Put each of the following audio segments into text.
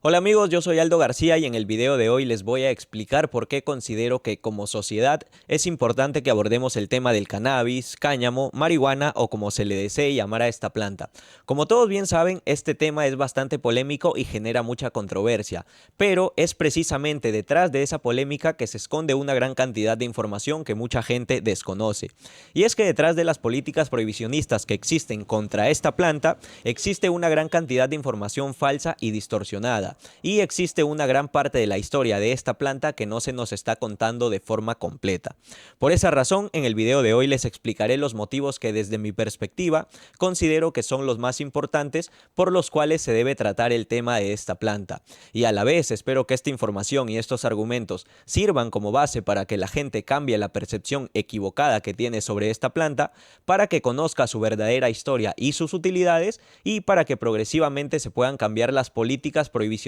Hola amigos, yo soy Aldo García y en el video de hoy les voy a explicar por qué considero que como sociedad es importante que abordemos el tema del cannabis, cáñamo, marihuana o como se le desee llamar a esta planta. Como todos bien saben, este tema es bastante polémico y genera mucha controversia, pero es precisamente detrás de esa polémica que se esconde una gran cantidad de información que mucha gente desconoce. Y es que detrás de las políticas prohibicionistas que existen contra esta planta, existe una gran cantidad de información falsa y distorsionada. Y existe una gran parte de la historia de esta planta que no se nos está contando de forma completa. Por esa razón, en el video de hoy les explicaré los motivos que desde mi perspectiva considero que son los más importantes por los cuales se debe tratar el tema de esta planta. Y a la vez espero que esta información y estos argumentos sirvan como base para que la gente cambie la percepción equivocada que tiene sobre esta planta, para que conozca su verdadera historia y sus utilidades, y para que progresivamente se puedan cambiar las políticas prohibicionistas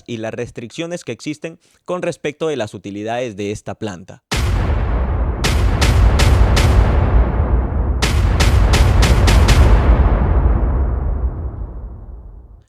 y las restricciones que existen con respecto de las utilidades de esta planta.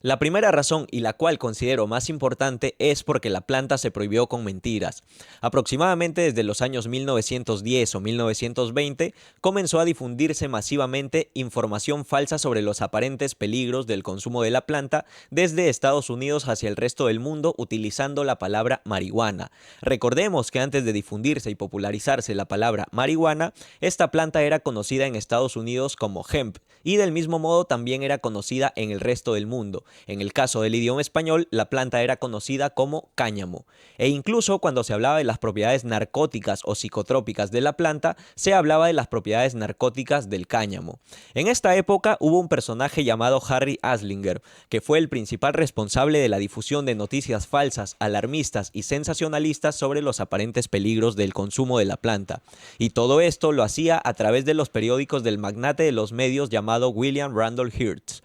La primera razón y la cual considero más importante es porque la planta se prohibió con mentiras. Aproximadamente desde los años 1910 o 1920 comenzó a difundirse masivamente información falsa sobre los aparentes peligros del consumo de la planta desde Estados Unidos hacia el resto del mundo utilizando la palabra marihuana. Recordemos que antes de difundirse y popularizarse la palabra marihuana, esta planta era conocida en Estados Unidos como hemp y del mismo modo también era conocida en el resto del mundo. En el caso del idioma español, la planta era conocida como cáñamo. E incluso cuando se hablaba de las propiedades narcóticas o psicotrópicas de la planta, se hablaba de las propiedades narcóticas del cáñamo. En esta época hubo un personaje llamado Harry Anslinger, que fue el principal responsable de la difusión de noticias falsas, alarmistas y sensacionalistas sobre los aparentes peligros del consumo de la planta. Y todo esto lo hacía a través de los periódicos del magnate de los medios llamado William Randolph Hearst.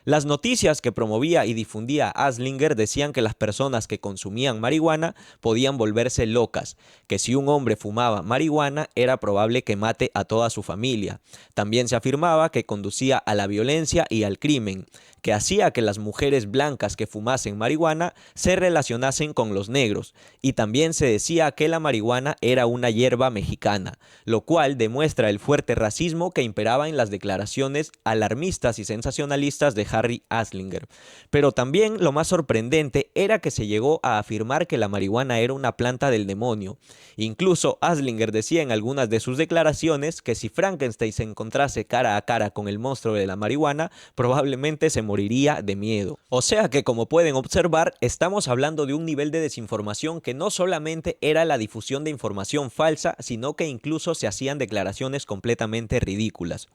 Las noticias que promovía y difundía Anslinger decían que las personas que consumían marihuana podían volverse locas, que si un hombre fumaba marihuana era probable que mate a toda su familia. También se afirmaba que conducía a la violencia y al crimen, que hacía que las mujeres blancas que fumasen marihuana se relacionasen con los negros, y también se decía que la marihuana era una hierba mexicana, lo cual demuestra el fuerte racismo que imperaba en las declaraciones alarmistas y sensacionalistas de Harry Anslinger. Pero también lo más sorprendente era que se llegó a afirmar que la marihuana era una planta del demonio. Incluso Anslinger decía en algunas de sus declaraciones que si Frankenstein se encontrase cara a cara con el monstruo de la marihuana, probablemente se moriría de miedo. O sea que, como pueden observar, estamos hablando de un nivel de desinformación que no solamente era la difusión de información falsa, sino que incluso se hacían declaraciones completamente ridículas.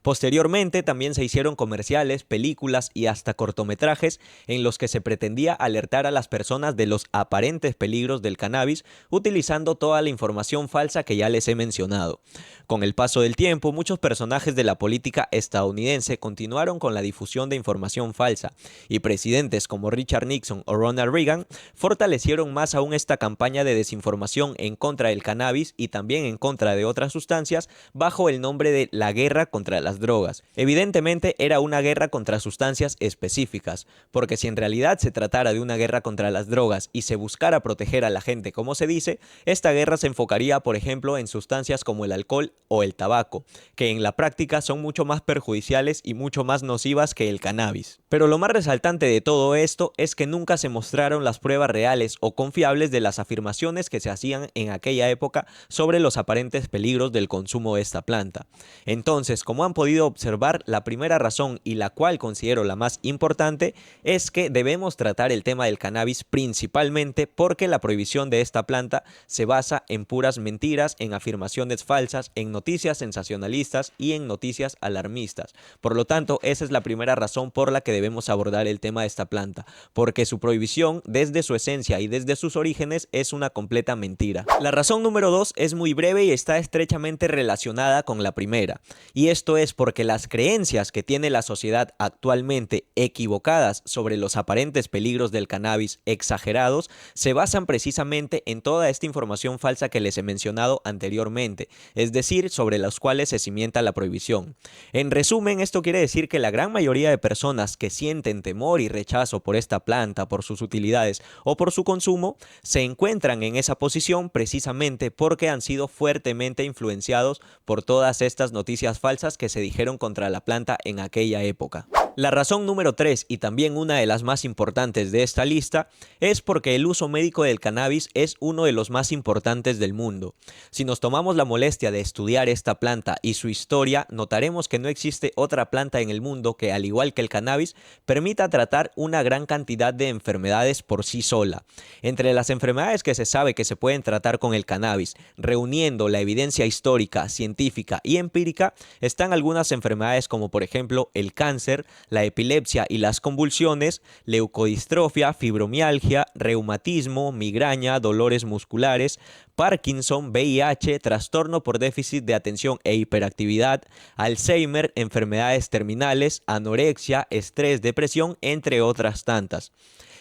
Posteriormente también se hicieron comerciales, películas y hasta cortometrajes en los que se pretendía alertar a las personas de los aparentes peligros del cannabis utilizando toda la información falsa que ya les he mencionado. Con el paso del tiempo, muchos personajes de la política estadounidense continuaron con la difusión de información falsa y presidentes como Richard Nixon o Ronald Reagan fortalecieron más aún esta campaña de desinformación en contra del cannabis y también en contra de otras sustancias bajo el nombre de la guerra contra las drogas. Evidentemente era una guerra contra sustancias específicas, porque si en realidad se tratara de una guerra contra las drogas y se buscara proteger a la gente como se dice, esta guerra se enfocaría por ejemplo en sustancias como el alcohol o el tabaco, que en la práctica son mucho más perjudiciales y mucho más nocivas que el cannabis. Pero lo más resaltante de todo esto es que nunca se mostraron las pruebas reales o confiables de las afirmaciones que se hacían en aquella época sobre los aparentes peligros del consumo de esta planta. Entonces, como han podido observar, la primera razón y la cual considero la más importante es que debemos tratar el tema del cannabis principalmente porque la prohibición de esta planta se basa en puras mentiras, en afirmaciones falsas, en noticias sensacionalistas y en noticias alarmistas. Por lo tanto, esa es la primera razón por la que debemos abordar el tema de esta planta, porque su prohibición desde su esencia y desde sus orígenes es una completa mentira. La razón número 2 es muy breve y está estrechamente relacionada con la primera, y esto es porque las creencias que tiene la sociedad actualmente equivocadas sobre los aparentes peligros del cannabis exagerados se basan precisamente en toda esta información falsa que les he mencionado anteriormente, es decir, sobre los cuales se cimienta la prohibición. En resumen, esto quiere decir que la gran mayoría de personas que sienten temor y rechazo por esta planta, por sus utilidades o por su consumo, se encuentran en esa posición precisamente porque han sido fuertemente influenciados por todas estas noticias falsas que se dijeron contra la planta en aquella época. La razón número 3, y también una de las más importantes de esta lista, es porque el uso médico del cannabis es uno de los más importantes del mundo. Si nos tomamos la molestia de estudiar esta planta y su historia, notaremos que no existe otra planta en el mundo que, al igual que el cannabis, permita tratar una gran cantidad de enfermedades por sí sola. Entre las enfermedades que se sabe que se pueden tratar con el cannabis, reuniendo la evidencia histórica, científica y empírica, están algunas enfermedades como por ejemplo el cáncer, la epilepsia y las convulsiones, leucodistrofia, fibromialgia, reumatismo, migraña, dolores musculares, Parkinson, VIH, trastorno por déficit de atención e hiperactividad, Alzheimer, enfermedades terminales, anorexia, estrés, depresión, entre otras tantas.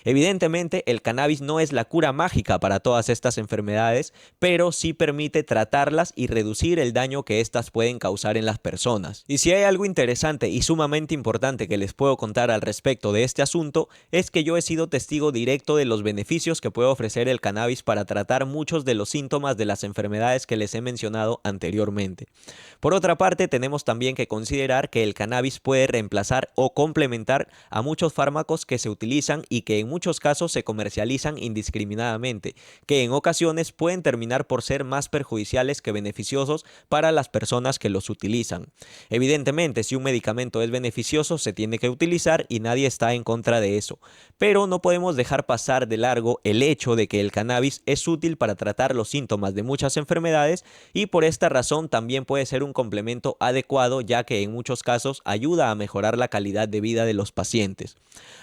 Evidentemente, el cannabis no es la cura mágica para todas estas enfermedades, pero sí permite tratarlas y reducir el daño que éstas pueden causar en las personas. Y si hay algo interesante y sumamente importante que les puedo contar al respecto de este asunto, es que yo he sido testigo directo de los beneficios que puede ofrecer el cannabis para tratar muchos de los síntomas de las enfermedades que les he mencionado anteriormente. Por otra parte, tenemos también que considerar que el cannabis puede reemplazar o complementar a muchos fármacos que se utilizan y que en muchos casos se comercializan indiscriminadamente, que en ocasiones pueden terminar por ser más perjudiciales que beneficiosos para las personas que los utilizan. Evidentemente, si un medicamento es beneficioso, se tiene que utilizar y nadie está en contra de eso, pero no podemos dejar pasar de largo el hecho de que el cannabis es útil para tratar los síntomas de muchas enfermedades y por esta razón también puede ser un complemento adecuado, ya que en muchos casos ayuda a mejorar la calidad de vida de los pacientes.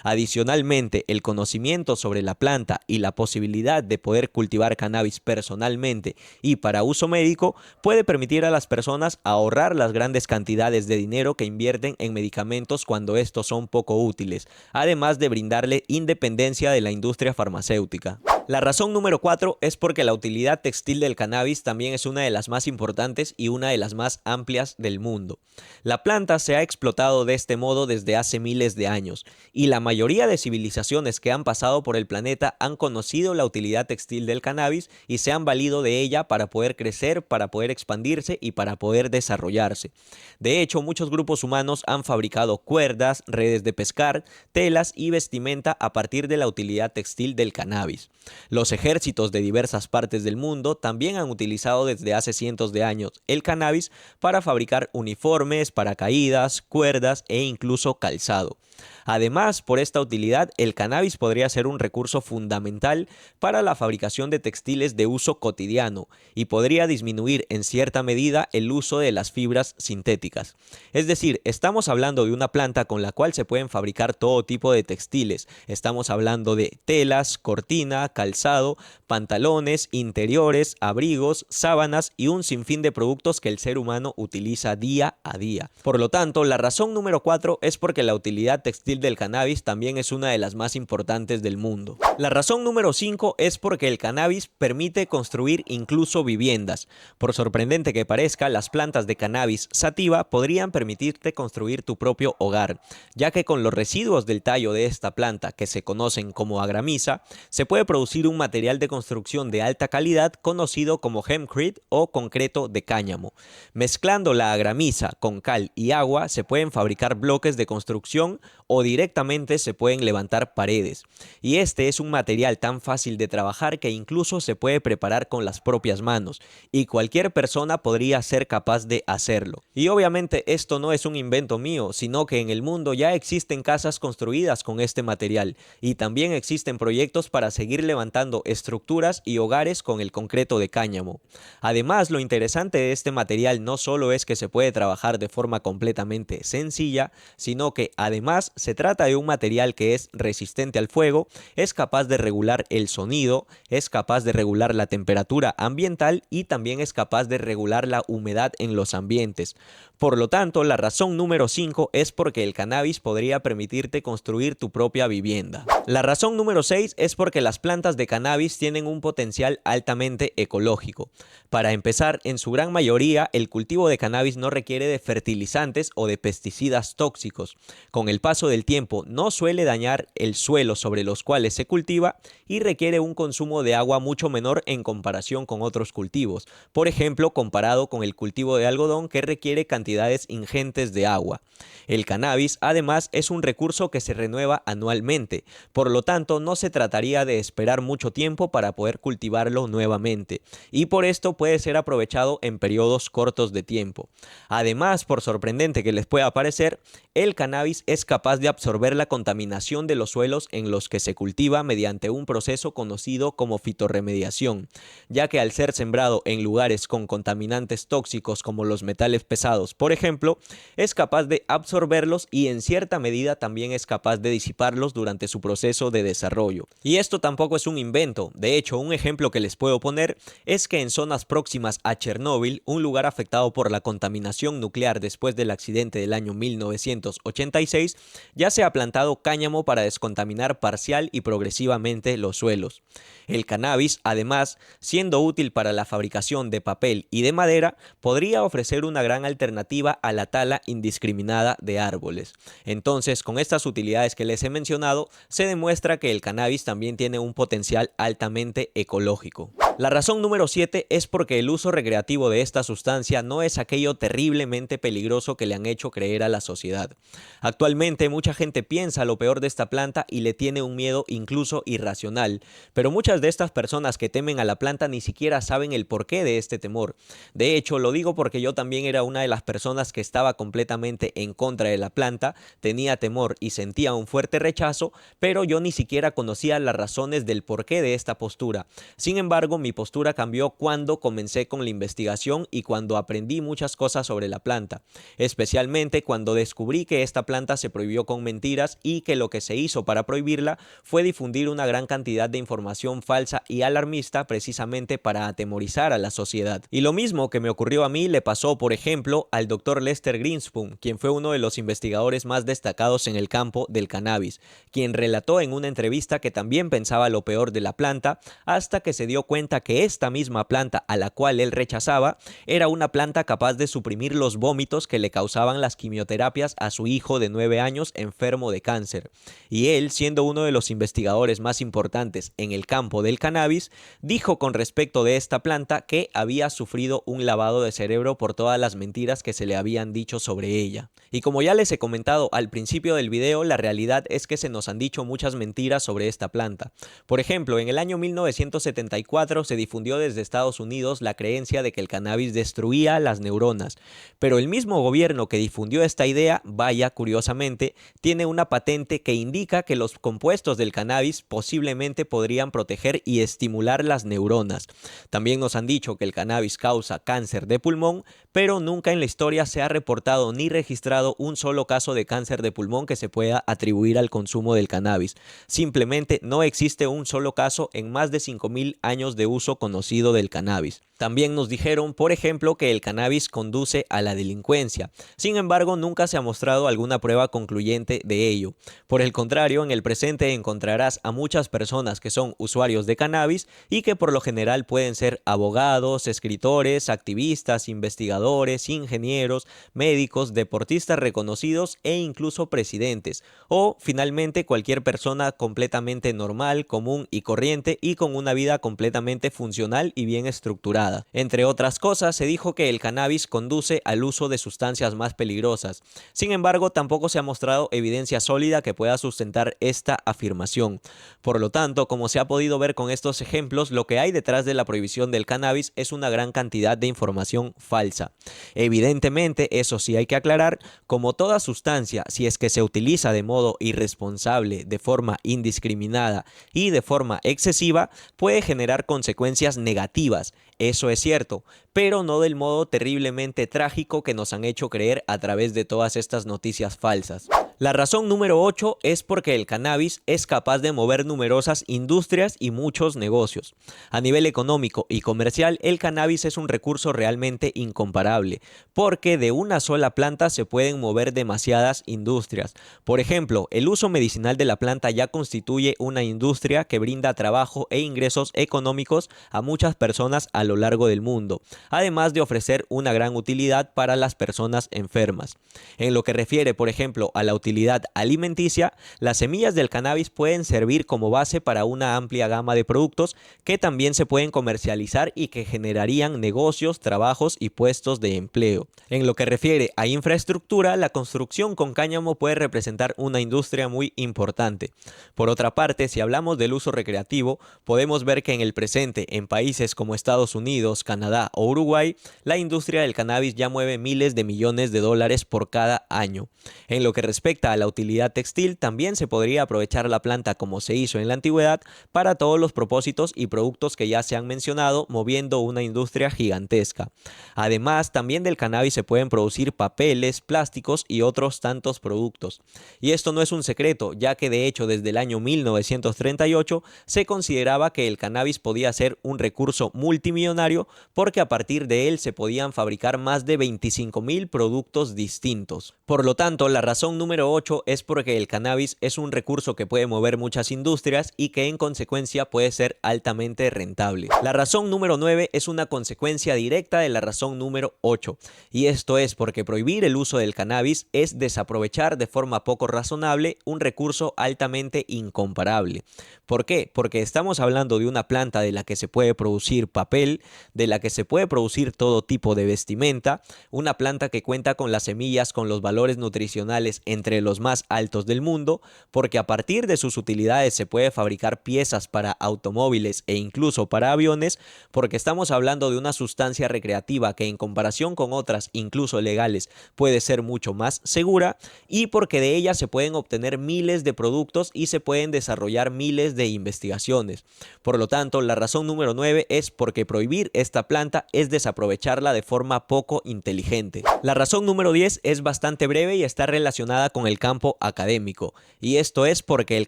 Adicionalmente, el conocimiento sobre la planta y la posibilidad de poder cultivar cannabis personalmente y para uso médico puede permitir a las personas ahorrar las grandes cantidades de dinero que invierten en medicamentos cuando estos son poco útiles, además de brindarle independencia de la industria farmacéutica. La razón número 4 es porque la utilidad textil del cannabis también es una de las más importantes y una de las más amplias del mundo. La planta se ha explotado de este modo desde hace miles de años y la mayoría de civilizaciones que han pasado por el planeta han conocido la utilidad textil del cannabis y se han valido de ella para poder crecer, para poder expandirse y para poder desarrollarse. De hecho, muchos grupos humanos han fabricado cuerdas, redes de pescar, telas y vestimenta a partir de la utilidad textil del cannabis. Los ejércitos de diversas partes del mundo también han utilizado desde hace cientos de años el cannabis para fabricar uniformes, paracaídas, cuerdas e incluso calzado. Además, por esta utilidad, el cannabis podría ser un recurso fundamental para la fabricación de textiles de uso cotidiano y podría disminuir en cierta medida el uso de las fibras sintéticas. Es decir, estamos hablando de una planta con la cual se pueden fabricar todo tipo de textiles. Estamos hablando de telas, cortina, calzado, pantalones, interiores, abrigos, sábanas y un sinfín de productos que el ser humano utiliza día a día. Por lo tanto, la razón número 4 es porque la utilidad textil del cannabis también es una de las más importantes del mundo. La razón número 5 es porque el cannabis permite construir incluso viviendas. Por sorprendente que parezca, las plantas de cannabis sativa podrían permitirte construir tu propio hogar, ya que con los residuos del tallo de esta planta, que se conocen como agramiza, se puede producir un material de construcción de alta calidad conocido como hempcrete o concreto de cáñamo. Mezclando la agramiza con cal y agua se pueden fabricar bloques de construcción o directamente se pueden levantar paredes. Y este es un material tan fácil de trabajar que incluso se puede preparar con las propias manos y cualquier persona podría ser capaz de hacerlo. Y obviamente esto no es un invento mío, sino que en el mundo ya existen casas construidas con este material y también existen proyectos para seguir levantando estructuras y hogares con el concreto de cáñamo. Además, lo interesante de este material no solo es que se puede trabajar de forma completamente sencilla, sino que además se se trata de un material que es resistente al fuego, es capaz de regular el sonido, es capaz de regular la temperatura ambiental y también es capaz de regular la humedad en los ambientes. Por lo tanto, la razón número 5 es porque el cannabis podría permitirte construir tu propia vivienda. La razón número 6 es porque las plantas de cannabis tienen un potencial altamente ecológico. Para empezar, en su gran mayoría, el cultivo de cannabis no requiere de fertilizantes o de pesticidas tóxicos. Con el paso del tiempo, no suele dañar el suelo sobre los cuales se cultiva y requiere un consumo de agua mucho menor en comparación con otros cultivos. Por ejemplo, comparado con el cultivo de algodón, que requiere cantidades ingentes de agua. El cannabis, además, es un recurso que se renueva anualmente, por lo tanto no se trataría de esperar mucho tiempo para poder cultivarlo nuevamente, y por esto puede ser aprovechado en periodos cortos de tiempo. Además, por sorprendente que les pueda parecer, el cannabis es capaz de absorber la contaminación de los suelos en los que se cultiva mediante un proceso conocido como fitorremediación, ya que al ser sembrado en lugares con contaminantes tóxicos como los metales pesados, por ejemplo, es capaz de absorberlos y en cierta medida también es capaz de disiparlos durante su proceso de desarrollo. Y esto tampoco es un invento. De hecho, un ejemplo que les puedo poner es que en zonas próximas a Chernóbil, un lugar afectado por la contaminación nuclear después del accidente del año 1986, ya se ha plantado cáñamo para descontaminar parcial y progresivamente los suelos. El cannabis, además, siendo útil para la fabricación de papel y de madera, podría ofrecer una gran alternativa a la tala indiscriminada de árboles. Entonces, con estas utilidades que les he mencionado, se demuestra que el cannabis también tiene un potencial altamente ecológico. La razón número 7 es porque el uso recreativo de esta sustancia no es aquello terriblemente peligroso que le han hecho creer a la sociedad. Actualmente mucha gente piensa lo peor de esta planta y le tiene un miedo incluso irracional, pero muchas de estas personas que temen a la planta ni siquiera saben el porqué de este temor. De hecho, lo digo porque yo también era una de las personas que estaba completamente en contra de la planta, tenía temor y sentía un fuerte rechazo, pero yo ni siquiera conocía las razones del porqué de esta postura. Sin embargo, mi postura cambió cuando comencé con la investigación y cuando aprendí muchas cosas sobre la planta, especialmente cuando descubrí que esta planta se prohibió con mentiras y que lo que se hizo para prohibirla fue difundir una gran cantidad de información falsa y alarmista precisamente para atemorizar a la sociedad. Y lo mismo que me ocurrió a mí le pasó, por ejemplo, al Dr. Lester Greenspoon, quien fue uno de los investigadores más destacados en el campo del cannabis, quien relató en una entrevista que también pensaba lo peor de la planta, hasta que se dio cuenta que esta misma planta a la cual él rechazaba era una planta capaz de suprimir los vómitos que le causaban las quimioterapias a su hijo de 9 años enfermo de cáncer. Y él, siendo uno de los investigadores más importantes en el campo del cannabis, dijo con respecto de esta planta que había sufrido un lavado de cerebro por todas las mentiras que se le habían dicho sobre ella. Y como ya les he comentado al principio del video, la realidad es que se nos han dicho muchas mentiras sobre esta planta. Por ejemplo, en el año 1974 se difundió desde Estados Unidos la creencia de que el cannabis destruía las neuronas, pero el mismo gobierno que difundió esta idea, vaya curiosamente, tiene una patente que indica que los compuestos del cannabis posiblemente podrían proteger y estimular las neuronas. También nos han dicho que el cannabis causa cáncer de pulmón, pero nunca en la historia se ha reportado ni registrado un solo caso de cáncer de pulmón que se pueda atribuir al consumo del cannabis. Simplemente no existe un solo caso en más de 5.000 años de uso conocido del cannabis. También nos dijeron, por ejemplo, que el cannabis conduce a la delincuencia. Sin embargo, nunca se ha mostrado alguna prueba concluyente de ello. Por el contrario, en el presente encontrarás a muchas personas que son usuarios de cannabis y que por lo general pueden ser abogados, escritores, activistas, investigadores, ingenieros, médicos, deportistas reconocidos e incluso presidentes. O, finalmente, cualquier persona completamente normal, común y corriente y con una vida completamente funcional y bien estructurada. Entre otras cosas, se dijo que el cannabis conduce al uso de sustancias más peligrosas. Sin embargo, tampoco se ha mostrado evidencia sólida que pueda sustentar esta afirmación. Por lo tanto, como se ha podido ver con estos ejemplos, lo que hay detrás de la prohibición del cannabis es una gran cantidad de información falsa. Evidentemente, eso sí hay que aclarar, como toda sustancia, si es que se utiliza de modo irresponsable, de forma indiscriminada y de forma excesiva, puede generar consecuencias negativas. Eso es cierto, pero no del modo terriblemente trágico que nos han hecho creer a través de todas estas noticias falsas. La razón número 8 es porque el cannabis es capaz de mover numerosas industrias y muchos negocios. A nivel económico y comercial, el cannabis es un recurso realmente incomparable, porque de una sola planta se pueden mover demasiadas industrias. Por ejemplo, el uso medicinal de la planta ya constituye una industria que brinda trabajo e ingresos económicos a muchas personas a lo largo del mundo, además de ofrecer una gran utilidad para las personas enfermas. En lo que refiere, por ejemplo, a la utilidad alimenticia, las semillas del cannabis pueden servir como base para una amplia gama de productos que también se pueden comercializar y que generarían negocios, trabajos y puestos de empleo. En lo que refiere a infraestructura, la construcción con cáñamo puede representar una industria muy importante. Por otra parte, si hablamos del uso recreativo, podemos ver que en el presente, en países como Estados Unidos, Canadá o Uruguay, la industria del cannabis ya mueve miles de millones de dólares por cada año. En lo que respecta a la utilidad textil, también se podría aprovechar la planta como se hizo en la antigüedad para todos los propósitos y productos que ya se han mencionado, moviendo una industria gigantesca. Además, también del cannabis se pueden producir papeles, plásticos y otros tantos productos. Y esto no es un secreto, ya que de hecho desde el año 1938 se consideraba que el cannabis podía ser un recurso multimillonario porque a partir de él se podían fabricar más de 25.000 productos distintos. Por lo tanto, la razón número 8 es porque el cannabis es un recurso que puede mover muchas industrias y que en consecuencia puede ser altamente rentable. La razón número 9 es una consecuencia directa de la razón número 8, y esto es porque prohibir el uso del cannabis es desaprovechar de forma poco razonable un recurso altamente incomparable. ¿Por qué? Porque estamos hablando de una planta de la que se puede producir papel, de la que se puede producir todo tipo de vestimenta, una planta que cuenta con las semillas con los valores nutricionales entre los más altos del mundo, porque a partir de sus utilidades se puede fabricar piezas para automóviles e incluso para aviones, porque estamos hablando de una sustancia recreativa que en comparación con otras, incluso legales, puede ser mucho más segura, y porque de ella se pueden obtener miles de productos y se pueden desarrollar miles de investigaciones. Por lo tanto, la razón número 9 es porque prohibir esta planta es desaprovecharla de forma poco inteligente. La razón número 10 es bastante breve y está relacionada con el campo académico, y esto es porque el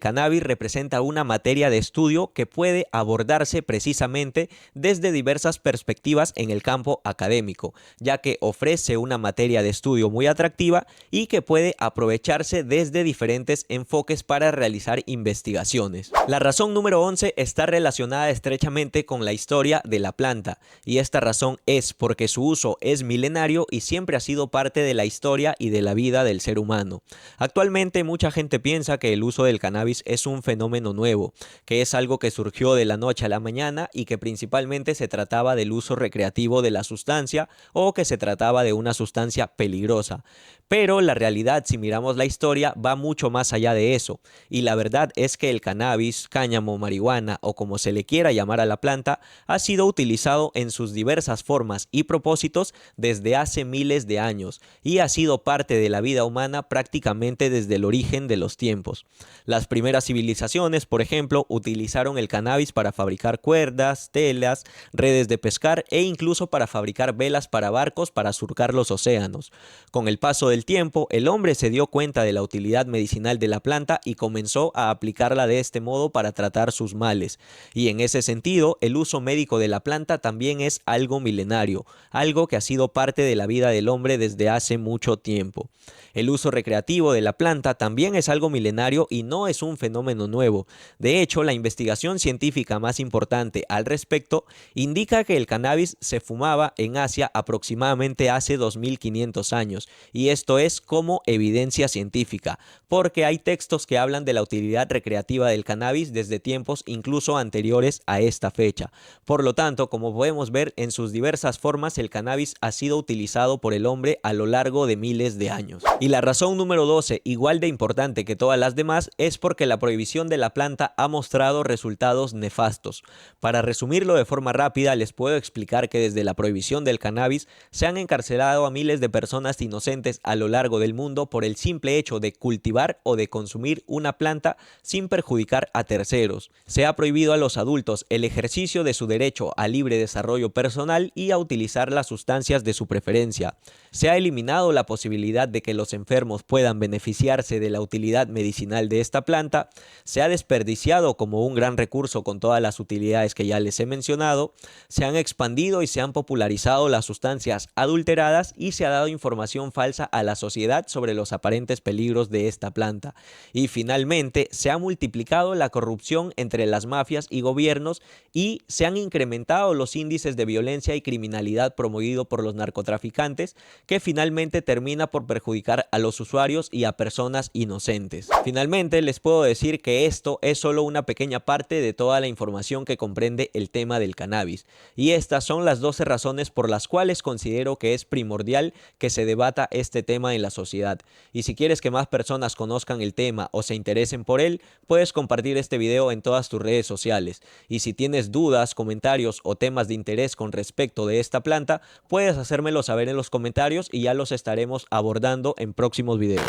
cannabis representa una materia de estudio que puede abordarse precisamente desde diversas perspectivas en el campo académico, ya que ofrece una materia de estudio muy atractiva y que puede aprovecharse desde diferentes enfoques para realizar investigaciones. La razón número 11 está relacionada estrechamente con la historia de la planta, y esta razón es porque su uso es milenario y siempre ha sido parte de la historia y de la vida del ser humano. Actualmente mucha gente piensa que el uso del cannabis es un fenómeno nuevo, que es algo que surgió de la noche a la mañana y que principalmente se trataba del uso recreativo de la sustancia o que se trataba de una sustancia peligrosa. Pero la realidad, si miramos la historia, va mucho más allá de eso, y la verdad es que el cannabis, cáñamo, marihuana o como se le quiera llamar a la planta, ha sido utilizado en sus diversas formas y propósitos desde hace miles de años y ha sido parte de la vida humana prácticamente desde el origen de los tiempos. Las primeras civilizaciones, por ejemplo, utilizaron el cannabis para fabricar cuerdas, telas, redes de pescar e incluso para fabricar velas para barcos para surcar los océanos. Con el paso del tiempo, el hombre se dio cuenta de la utilidad medicinal de la planta y comenzó a aplicarla de este modo para tratar sus males. Y en ese sentido, el uso médico de la planta también es algo milenario, algo que ha sido parte de la vida del hombre desde hace mucho tiempo. El uso recreativo de la planta también es algo milenario y no es un fenómeno nuevo. De hecho, la investigación científica más importante al respecto indica que el cannabis se fumaba en Asia aproximadamente hace 2500 años, y esto es como evidencia científica, porque hay textos que hablan de la utilidad recreativa del cannabis desde tiempos incluso anteriores a esta fecha. Por lo tanto, como podemos ver, en sus diversas formas el cannabis ha sido utilizado por el hombre a lo largo de miles de años. Y la razón número 12, igual de importante que todas las demás, es porque la prohibición de la planta ha mostrado resultados nefastos. Para resumirlo de forma rápida, les puedo explicar que desde la prohibición del cannabis se han encarcelado a miles de personas inocentes a lo largo del mundo por el simple hecho de cultivar o de consumir una planta sin perjudicar a terceros. Se ha prohibido a los adultos el ejercicio de su derecho a libre desarrollo personal y a utilizar las sustancias de su preferencia. Se ha eliminado la posibilidad de que los enfermos puedan beneficiarse de la utilidad medicinal de esta planta, se ha desperdiciado como un gran recurso con todas las utilidades que ya les he mencionado, se han expandido y se han popularizado las sustancias adulteradas y se ha dado información falsa a la sociedad sobre los aparentes peligros de esta planta. Y finalmente, se ha multiplicado la corrupción entre las mafias y gobiernos y se han incrementado los índices de violencia y criminalidad promovido por los narcotraficantes, que finalmente termina por perjudicar a los usuarios y a personas inocentes. Finalmente, les puedo decir que esto es solo una pequeña parte de toda la información que comprende el tema del cannabis, y estas son las 12 razones por las cuales considero que es primordial que se debata este tema en la sociedad. Y si quieres que más personas conozcan el tema o se interesen por él, puedes compartir este video en todas tus redes sociales. Y si tienes dudas, comentarios o temas de interés con respecto de esta planta, puedes hacérmelo saber en los comentarios y ya los estaremos abordando en próximos videos.